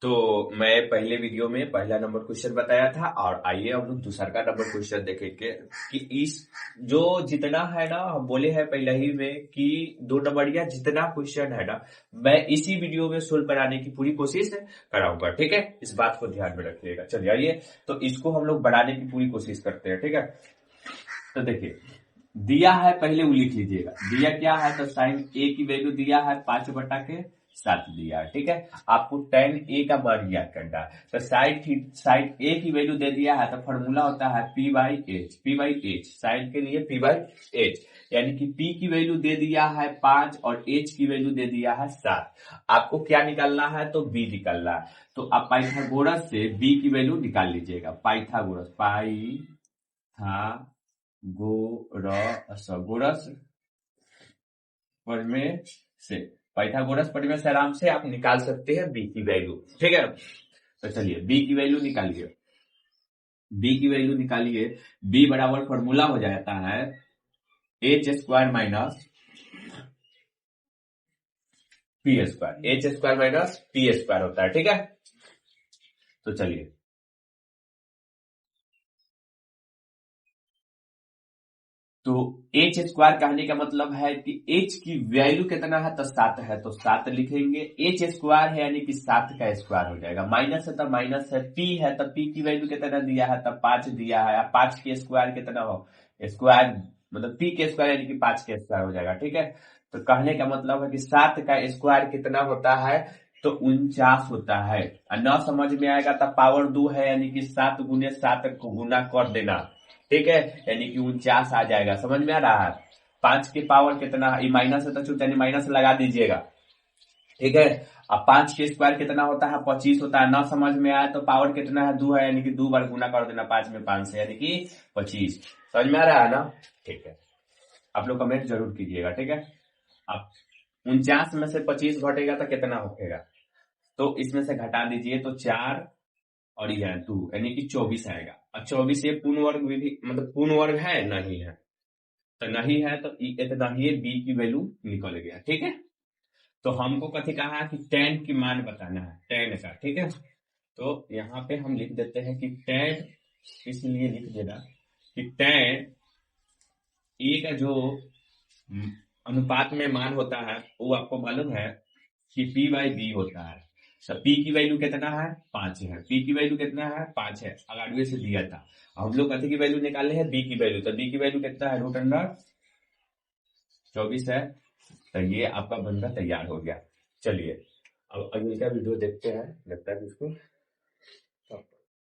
तो मैं पहले वीडियो में पहला नंबर क्वेश्चन बताया था और आइए हम लोग दूसरा का नंबर क्वेश्चन देखेंगे कि इस जो जितना है ना हम बोले हैं पहले ही में कि दो नंबरिया जितना क्वेश्चन है ना मैं इसी वीडियो में सोल्व कराने की पूरी कोशिश कराऊंगा। ठीक है, इस बात को ध्यान में रखिएगा। चलिए आइए तो इसको हम लोग बढ़ाने की पूरी कोशिश करते हैं। ठीक है, तो देखिए दिया है, पहले वो लिख लीजिएगा। दिया क्या है तो साइन ए की वैल्यू दिया है 5/7 दिया है। ठीक है, आपको tan ए का मान ज्ञात करना है। तो साइन ए की वैल्यू दे दिया है तो फॉर्मूला होता है P/H साइन के लिए P/H, यानी कि P की वैल्यू दे दिया है 5 और H की वैल्यू दे दिया है 7। आपको क्या निकालना है तो B निकालना है। तो आप पाइथागोरस से B की वैल्यू निकाल लीजिएगा। पाइथागोरस गोरस परिमेय से पाइथागोरस परिमेय से आराम से आप निकाल सकते हैं बी की वैल्यू। ठीक है, तो चलिए बी की वैल्यू निकालिए। बी बराबर फॉर्मूला हो जाता है h² माइनस p² होता है। ठीक है, तो चलिए तो h² कहने का मतलब है कि h की वैल्यू कितना है तो 7 है, तो 7 लिखेंगे। h² है यानी कि 7 का स्क्वायर हो जाएगा। माइनस है तो माइनस है, p है तो p की वैल्यू कितना दिया है तो 5 दिया है। 5 के स्क्वायर कितना हो, स्क्वायर मतलब p के स्क्वायर यानी कि 5 के स्क्वायर हो जाएगा। ठीक है, तो कहने का मतलब है कि 7 का स्क्वायर कितना होता है तो 49 होता है। और न समझ में आएगा तो पावर 2 है यानी कि 7 गुने 7 को गुना कर देना। ठीक है, यानी कि 49 आ जाएगा। समझ में आ रहा है? 5 की पावर कितना है, माइनस है तो छूट यानी माइनस लगा दीजिएगा। ठीक है, अब 5 के स्क्वायर कितना होता है 25 होता है। ना समझ में आया तो पावर कितना है 2 है यानी कि 2 बार गुना कर देना 5 में 5 से यानी कि 25। समझ में आ रहा है ना? ठीक है, आप लोग कमेंट जरूर कीजिएगा। ठीक है, अब 49 में से 25 घटेगा तो कितना होगा, तो इसमें से घटा दीजिए तो 4 और ये 2 यानी कि 24 आएगा। और 24 ये पूर्ण वर्ग विधि मतलब पूर्ण वर्ग है नहीं है, तो नहीं है तो इतना ही बी की वैल्यू निकल गया। ठीक है, तो हमको कथी कहा कि tan की मान बताना है, tan का। ठीक है, तो यहाँ पे हम लिख देते हैं कि tan, इसलिए लिख देना कि tan ए का जो अनुपात में मान होता है वो आपको मालूम है कि P/B होता है। तो P की वैल्यू कितना है 5 है। P की वैल्यू कितना है 5 है, अगाडवे से दिया था। हम लोग कथी की वैल्यू निकाले हैं B की वैल्यू, तो B की वैल्यू कितना है √24 है। तो ये आपका बंदा तैयार हो गया। चलिए अब अगले का वीडियो देखते हैं, लगता है इसको